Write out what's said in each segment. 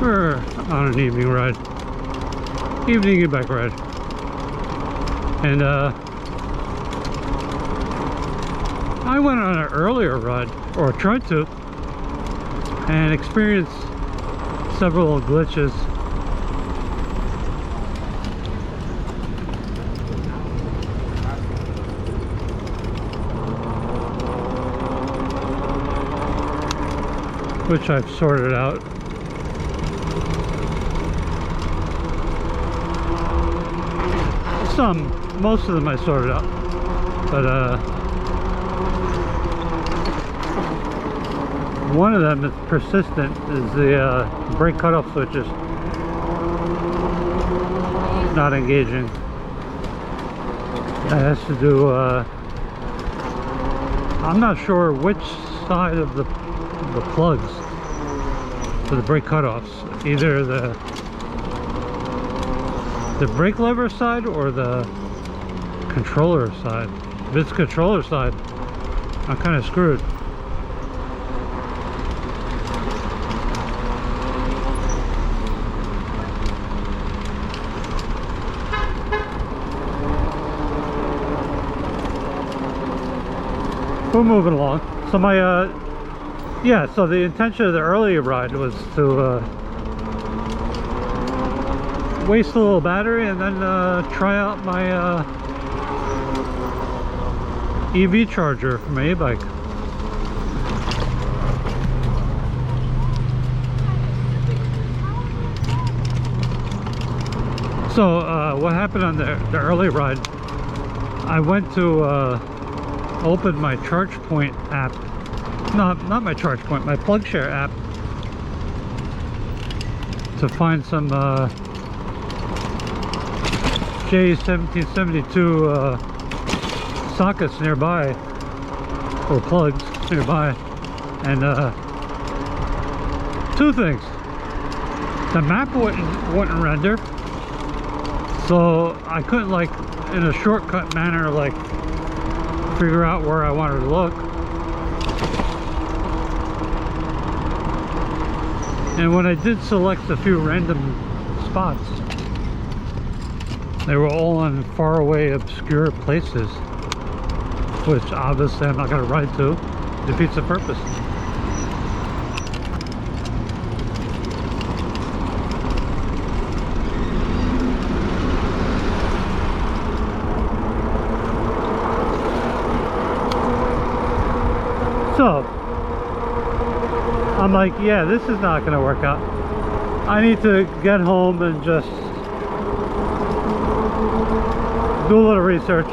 We're on an evening ride, evening e-bike ride, and I went on an earlier ride, or tried to, and experienced several glitches. Which I've sorted out. Most of them I sorted out, but one of them that's persistent is the brake cutoff switches not engaging. That has to do, I'm not sure which side of the plugs for the brake cutoffs, either the brake lever side or the controller side. If it's controller side, I'm kind of screwed. We're moving along. So my yeah, so the intention of the earlier ride was to waste a little battery and then try out my EV charger for my e-bike. So what happened on the early ride, I went to open my ChargePoint app. Not my ChargePoint, my PlugShare app, to find some J1772 sockets nearby, or plugs nearby, and two things. The map wouldn't render, so I couldn't, like, in a shortcut manner, like, figure out where I wanted to look. And when I did select a few random spots, they were all in faraway, obscure places, which obviously I'm not going to ride to. Defeats the purpose. So I'm like, yeah, this is not going to work out. I need to get home and just do a little research,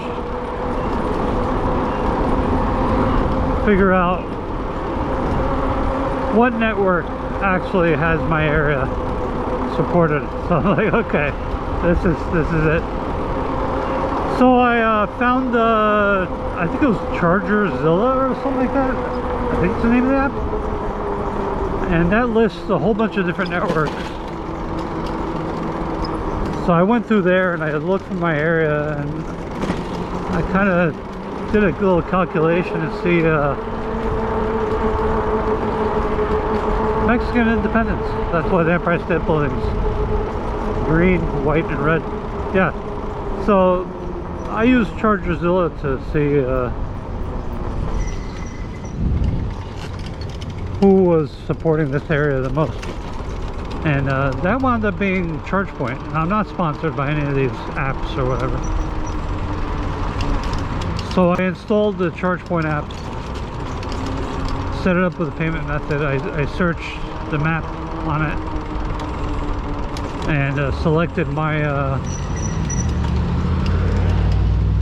figure out what network actually has my area supported. So I'm like, okay, this is it. So I found I think it was ChargerZilla or something like that. I think it's the name of the app. And that lists a whole bunch of different networks. So I went through there and I looked for my area, and I kind of did a little calculation to see Mexican independence. That's what the Empire State Building's green, white, and red. Yeah. So I used ChargerZilla to see who was supporting this area the most, and that wound up being ChargePoint. And I'm not sponsored by any of these apps or whatever, so I installed the ChargePoint app, set it up with a payment method. I searched the map on it and selected my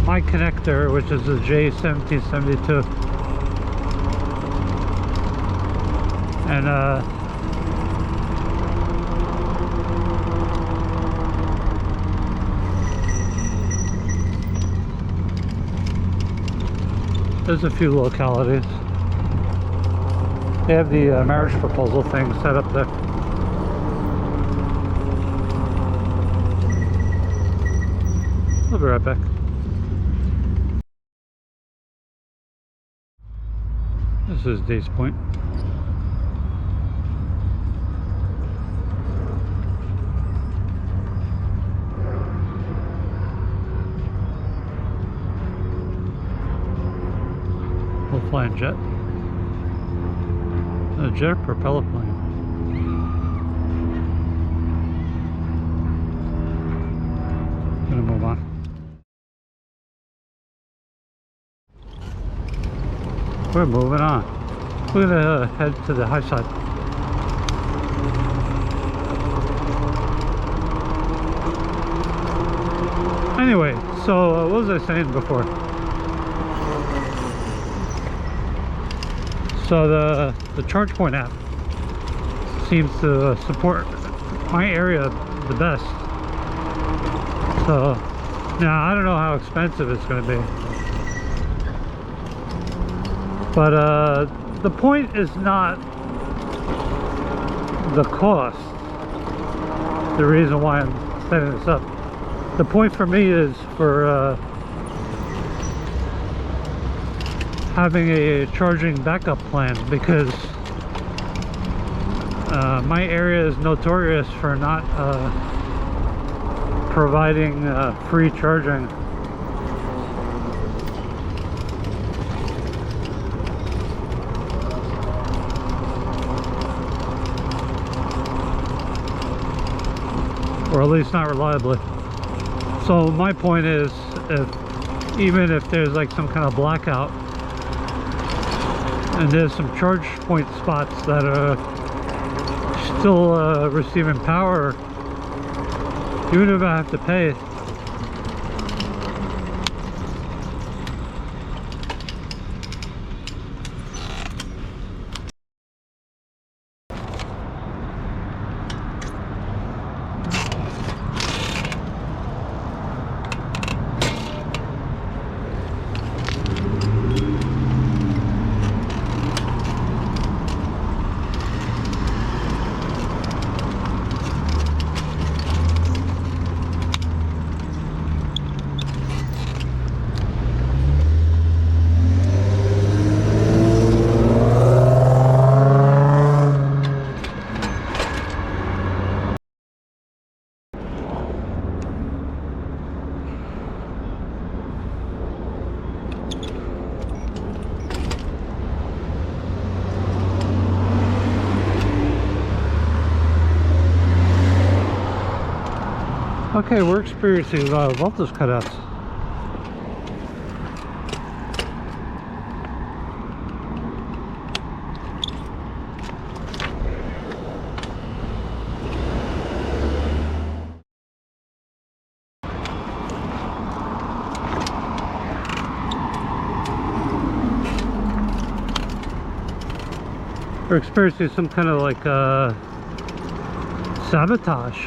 my connector, which is the J1772. And there's a few localities. They have the marriage proposal thing set up there. I'll be right back. This is Days Point. flying jet? A jet or propeller plane? Gonna move on. We're moving on. We're gonna head to the high side. Anyway, so what was I saying before? So the ChargePoint app seems to support my area the best. So now I don't know how expensive it's going to be, but the point is not the cost. The reason why I'm setting this up. The point for me is for having a charging backup plan, because my area is notorious for not providing free charging. Or at least not reliably. So my point is, even if there's like some kind of blackout and there's some charge point spots that are still receiving power, even if I have to pay, okay, we're experiencing voltage cutouts. We're experiencing some kind of like sabotage.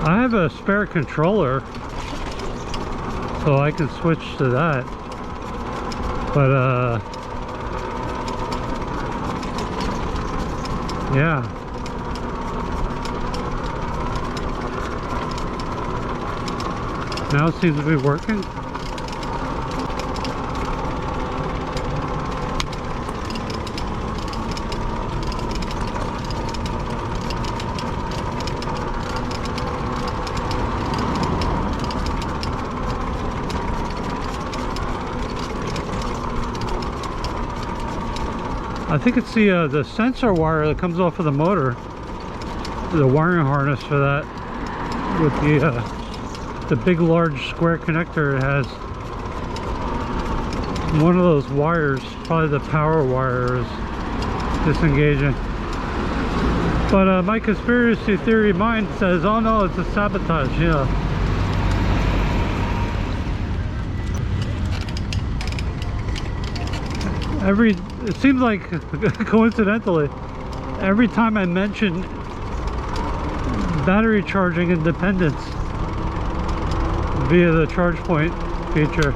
I have a spare controller, so I can switch to that, but yeah. Now it seems to be working. I think it's the sensor wire that comes off of the motor, the wiring harness for that, with the big large square connector. It has one of those wires, probably the power wire, is disengaging. But my conspiracy theory mind says, oh no, it's a sabotage, you know. It seems like coincidentally, every time I mention battery charging independence via the ChargePoint feature,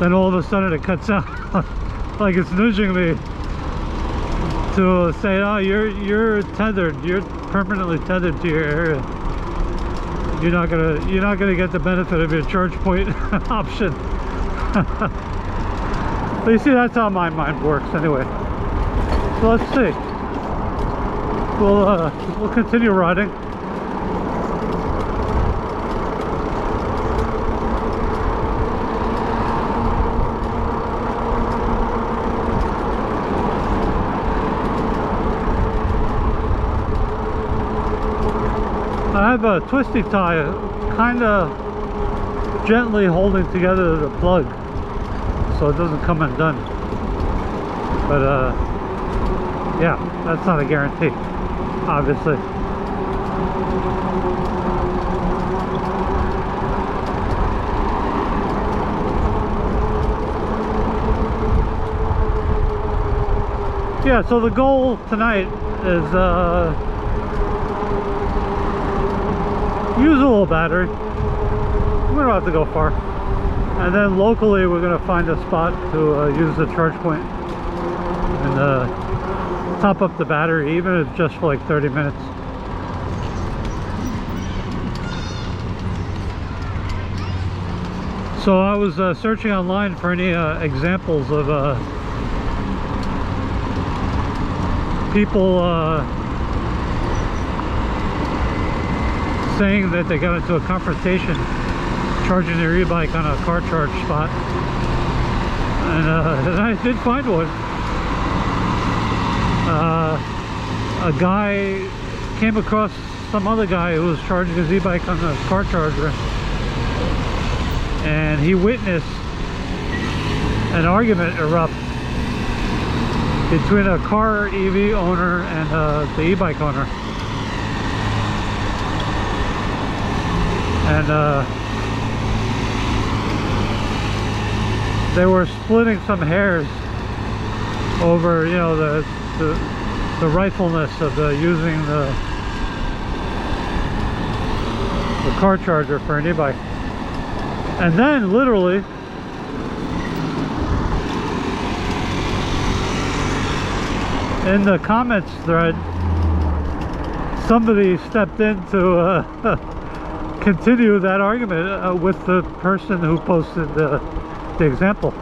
then all of a sudden it cuts out. Like it's nudging me to say, oh, you're tethered, you're permanently tethered to your area. You're not gonna get the benefit of your ChargePoint option. But you see, that's how my mind works anyway. So let's see. We'll continue riding. I have a twisty tie, kind of gently holding together the plug so it doesn't come undone. But yeah, that's not a guarantee, obviously. Yeah, so the goal tonight is use a little battery. We don't have to go far. And then locally we're going to find a spot to use the charge point and top up the battery, even if just for like 30 minutes. So I was searching online for any examples of people saying that they got into a confrontation charging their e-bike on a car charge spot, and I did find one. A guy came across some other guy who was charging his e-bike on a car charger, and he witnessed an argument erupt between a car EV owner and the e-bike owner. And they were splitting some hairs over, you know, the rightfulness of using the car charger for an e-bike. And then literally in the comments thread, somebody stepped in to continue that argument with the person who posted the example.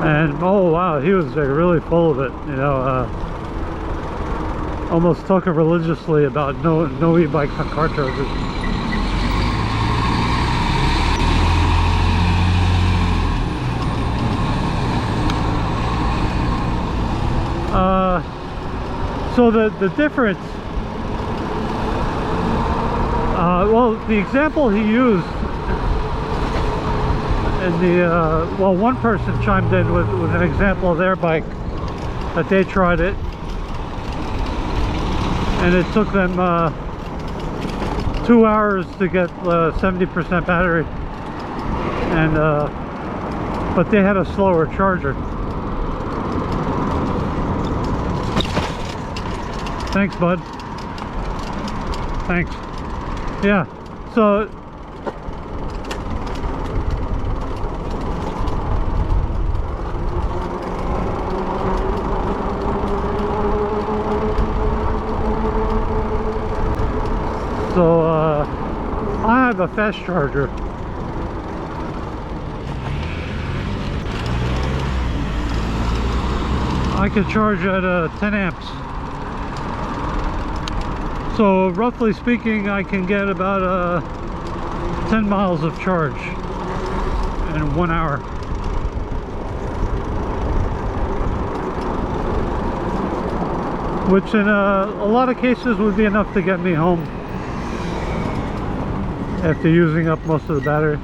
And oh wow, he was really full of it, you know, almost talking religiously about no e-bikes on car chargers. So the difference, well, the example he used in the, well, one person chimed in with an example of their bike that they tried it, and it took them 2 hours to get 70% battery, and but they had a slower charger. Thanks, bud. Thanks. Yeah, so I have a fast charger. I can charge at 10 amps. So roughly speaking, I can get about 10 miles of charge in 1 hour. Which in a lot of cases would be enough to get me home after using up most of the battery.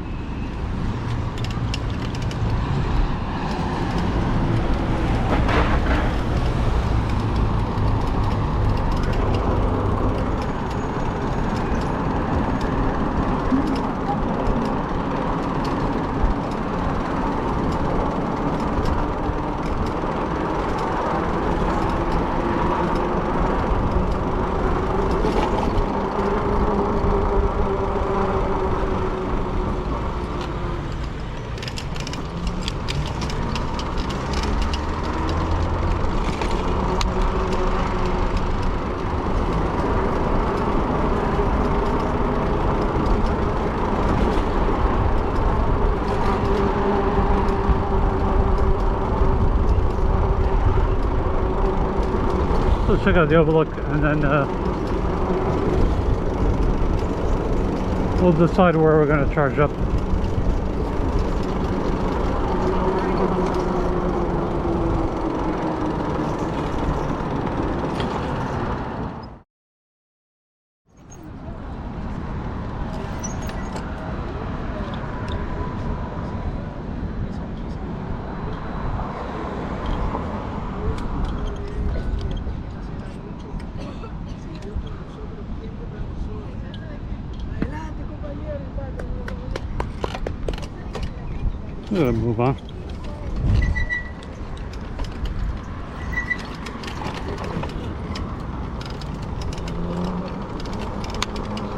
let's check out the overlook, and then we'll decide where we're going to charge up. I'm gonna move on.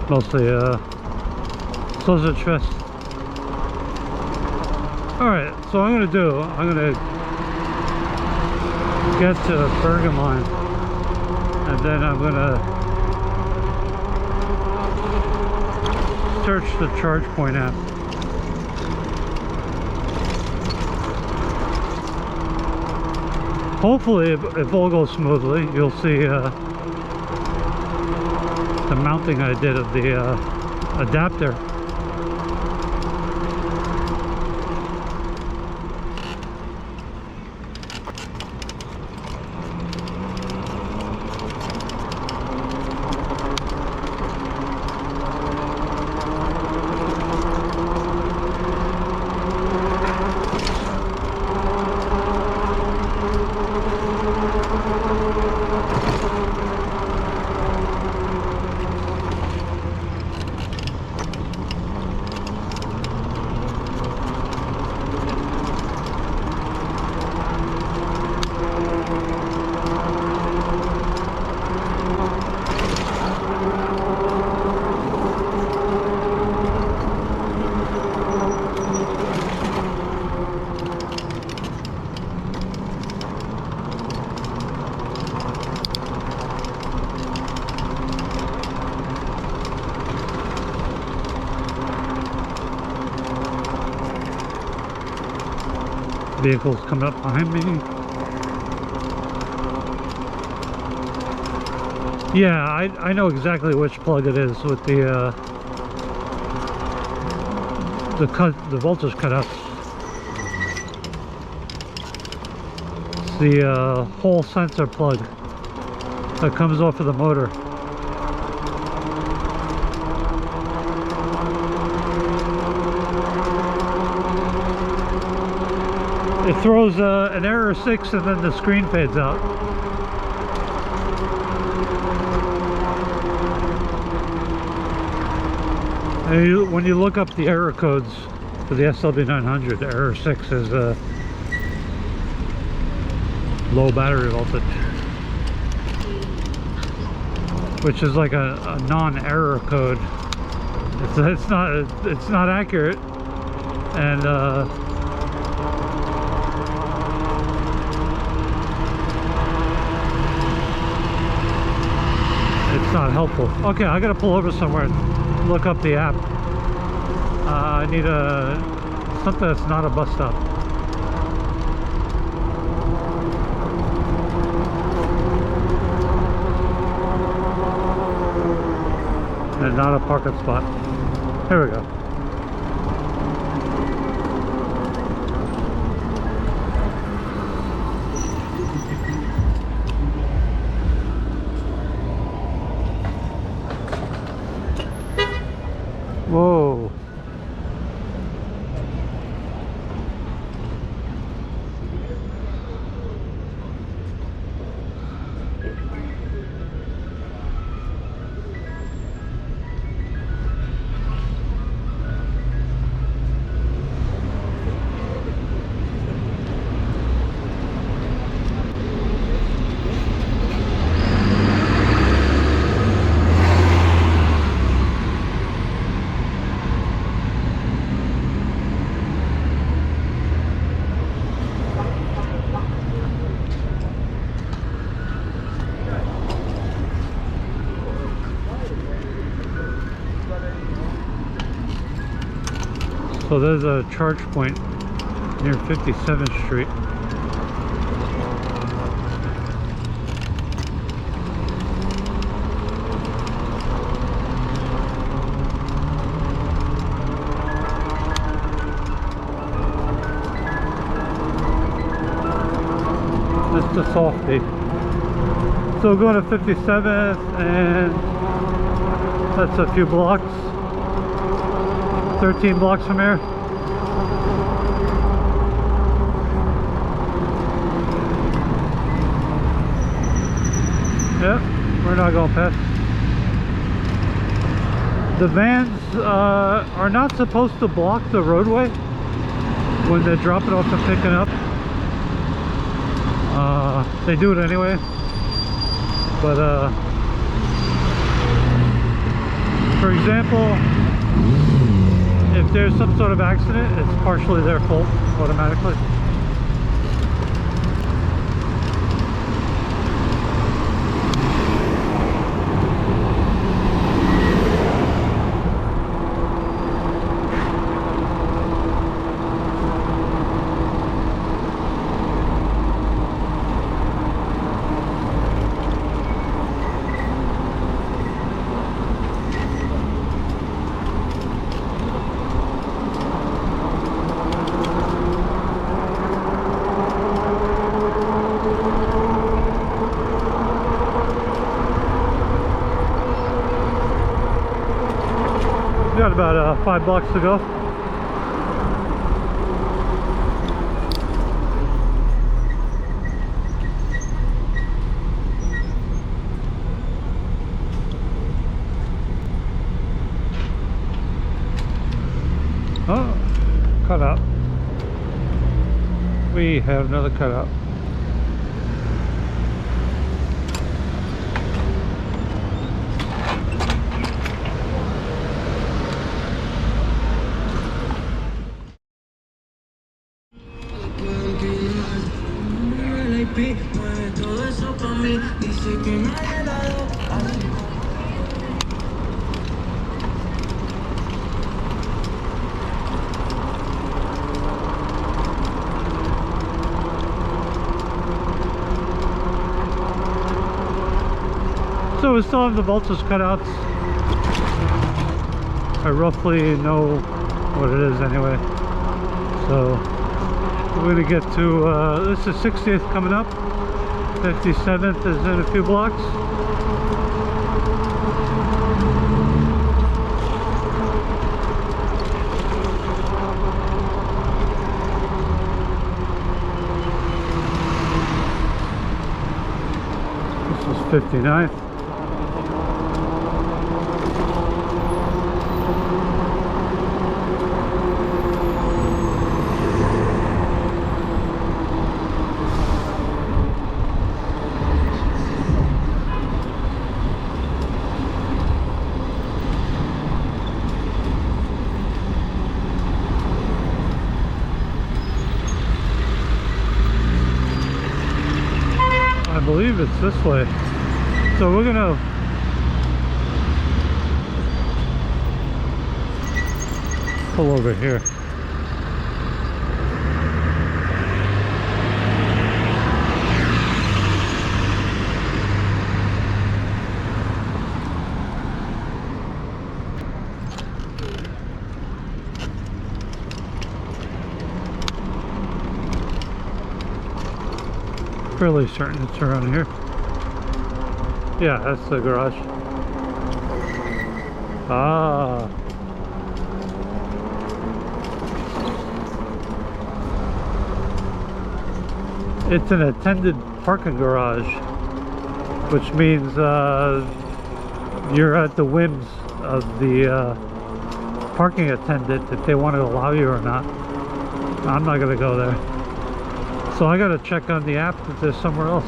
Mostly sausage fest. Alright, so I'm gonna get to Bergamot, and then I'm gonna search the charge point app. Hopefully, if all goes smoothly, you'll see the mounting I did of the adapter. Vehicles coming up behind me. Yeah, I know exactly which plug it is with the voltage cutouts. It's the whole sensor plug that comes off of the motor. It throws an error 6 and then the screen fades out. And when you look up the error codes for the SW900, error 6 is low battery voltage, which is like a non-error code. It's not accurate, and it's not helpful. Okay, I gotta pull over somewhere and look up the app. I need something that's not a bus stop. And not a parking spot. Here we go. Whoa. So there's a charge point near 57th Street. a softie. So we're going to 57th, and that's a few blocks. 13 blocks from here. Yep, we're not going past. The vans are not supposed to block the roadway when they're dropping off and picking up. They do it anyway, but for example, if there's some sort of accident, it's partially their fault automatically. Got about 5 blocks to go. Oh, cutout. We have another cutout. So we still have the voltage cutouts. I roughly know what it is anyway. So we're going to get to, this is 60th coming up. 57th is in a few blocks. This is 59th. I believe it's this way. So we're gonna pull over here. Fairly certain it's around here. Yeah, that's the garage. Ah. It's an attended parking garage, which means you're at the whims of the parking attendant if they want to allow you or not. I'm not going to go there. So I got to check on the app if there's somewhere else.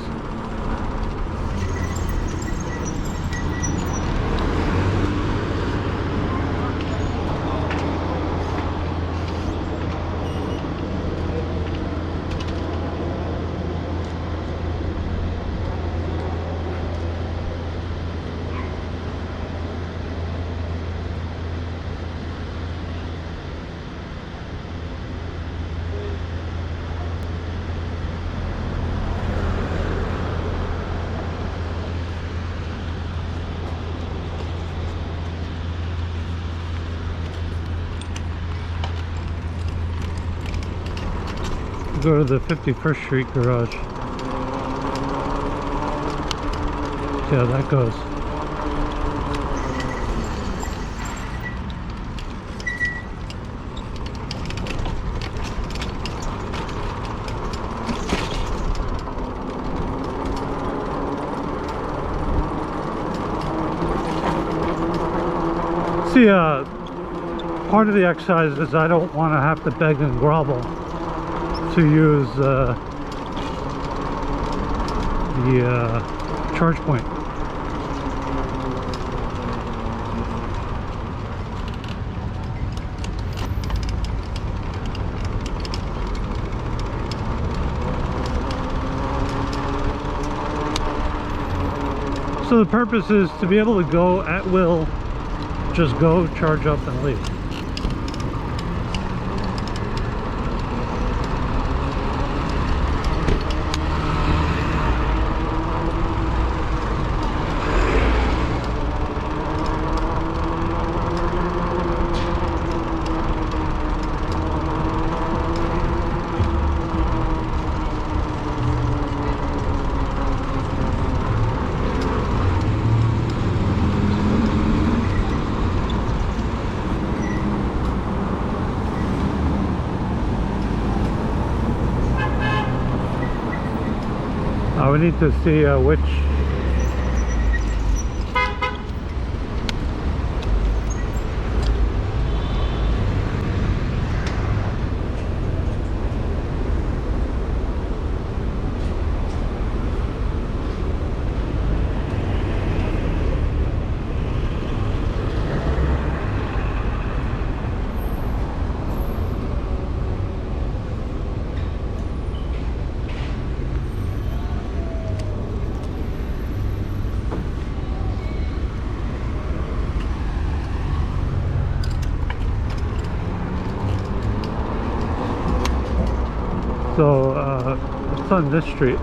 Go to the 51st Street garage. See how that goes. See, part of the exercise is I don't want to have to beg and grovel to use the charge point. So the purpose is to be able to go at will, just go, charge up, and leave. We need to see which it's on this street.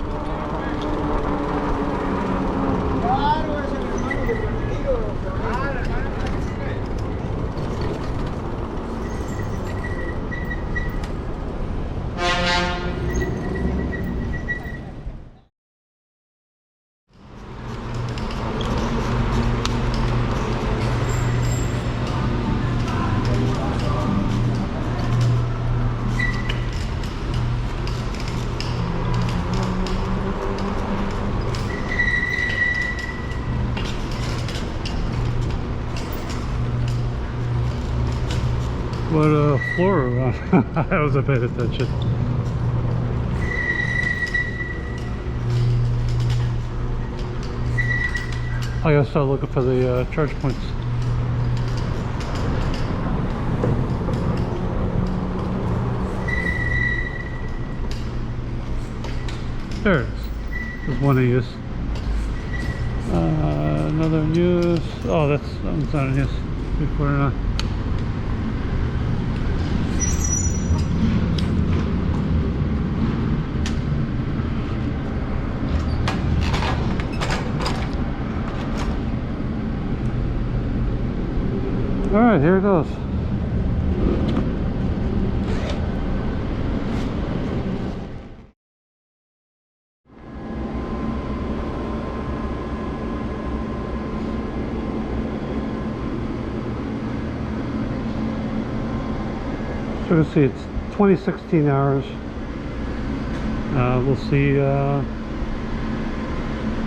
What floor we're on. I wasn't paying attention. I gotta start looking for the charge points. There it is. There's one in use. Another in use. Oh, that's not in use. Before Alright, here it goes. So you can see it's 2016 hours. We'll see.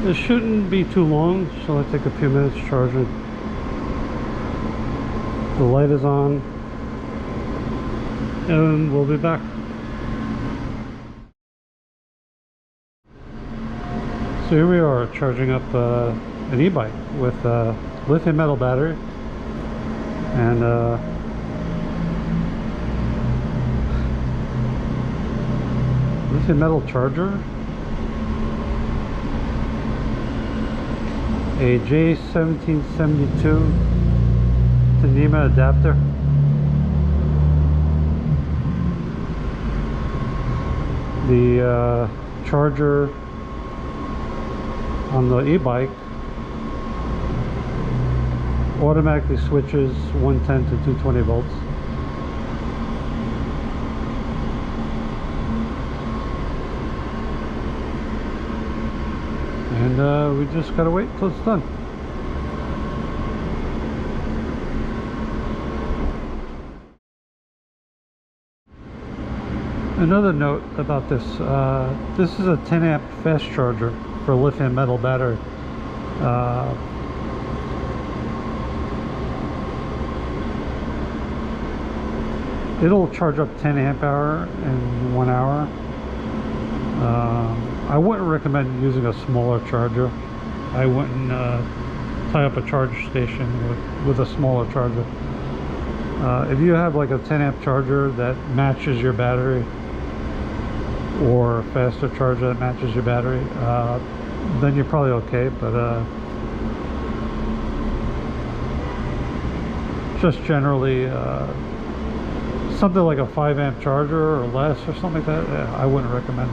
It shouldn't be too long, so it'll take a few minutes to charge it. The light is on, and we'll be back. So here we are charging up an e-bike with a lithium metal battery and lithium metal charger, a J1772 to NEMA adapter, the charger on the e-bike automatically switches 110 to 220 volts. And we just gotta wait till it's done. Another note about this, this is a 10 amp fast charger for a lithium metal battery. It'll charge up 10 amp hour in 1 hour. I wouldn't recommend using a smaller charger. I wouldn't tie up a charge station with a smaller charger. If you have like a 10 amp charger that matches your battery, or a faster charger that matches your battery, then you're probably okay. But just generally, something like a 5 amp charger or less or something like that, I wouldn't recommend.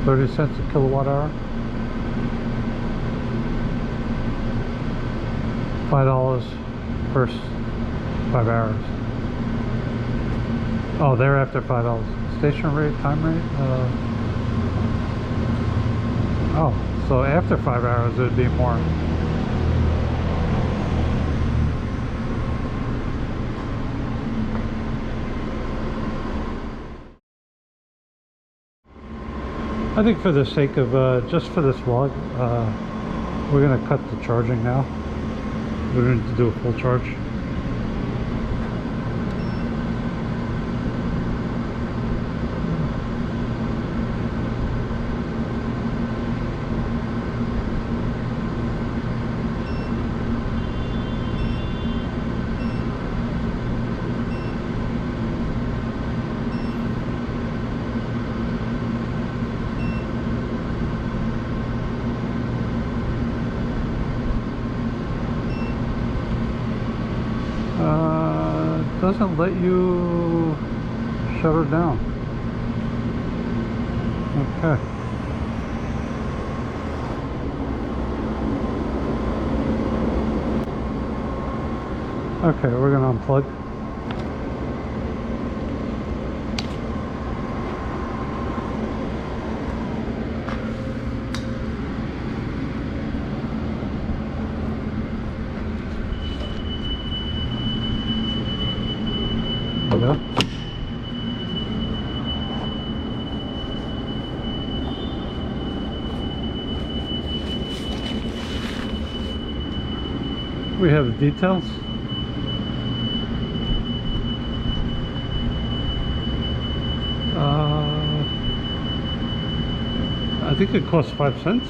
$0.30 a kilowatt hour. $5 first 5 hours. Oh, thereafter $5. Station rate, time rate. Oh, so after 5 hours it would be more. I think for the sake of just for this vlog, we're gonna cut the charging now. We're going to do a full charge. Doesn't let you shut her down. Okay. Okay, we're gonna unplug. There we go. We have the details. I think it costs 5 cents.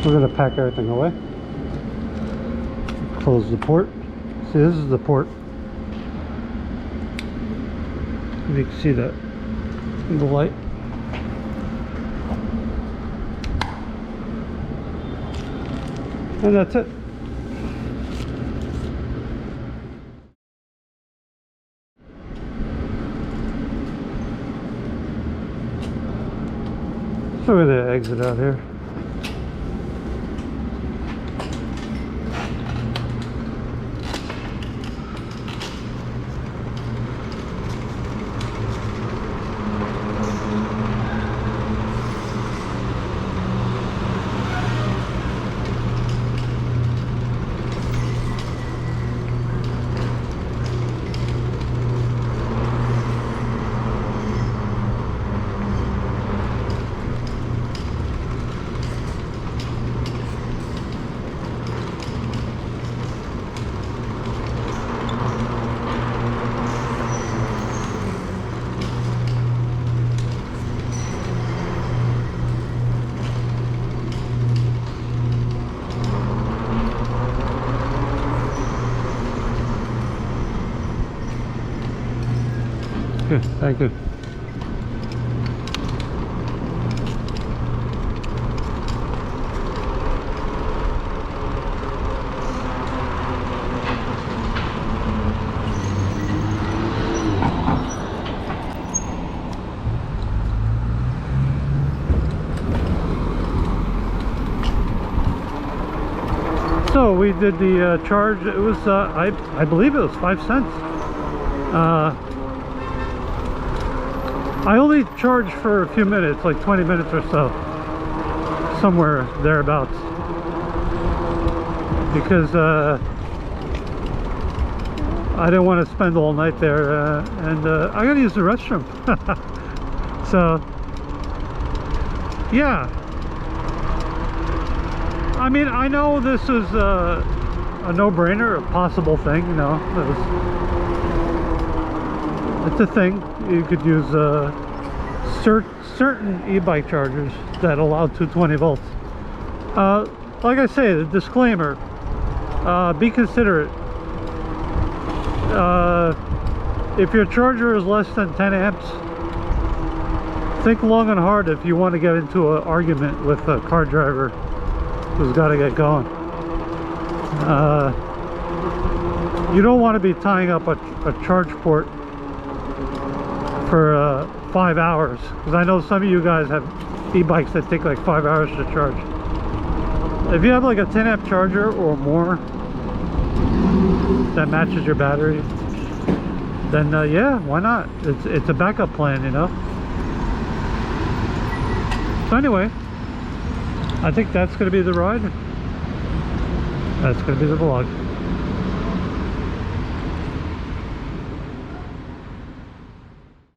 We're gonna pack everything away. Close the port. See, this is the port. If you can see that in the light. And that's it. So we're gonna exit out here. Good, thank you. we did the charge. It was I believe it was 5 cents. I only charged for a few minutes, like 20 minutes or so, somewhere thereabouts, because I didn't want to spend all night there, and I gotta use the restroom. So yeah, I mean, I know this is a no-brainer, a possible thing, you know. It's a thing. You could use certain e-bike chargers that allow 220 volts. Like I say, the disclaimer, be considerate. If your charger is less than 10 amps, think long and hard if you want to get into an argument with a car driver who's got to get going. You don't want to be tying up a charge port for 5 hours, because I know some of you guys have e-bikes that take like 5 hours to charge. If you have like a 10 amp charger or more that matches your battery, then yeah, why not? It's a backup plan, you know. So anyway, I think that's going to be the ride. That's going to be the vlog.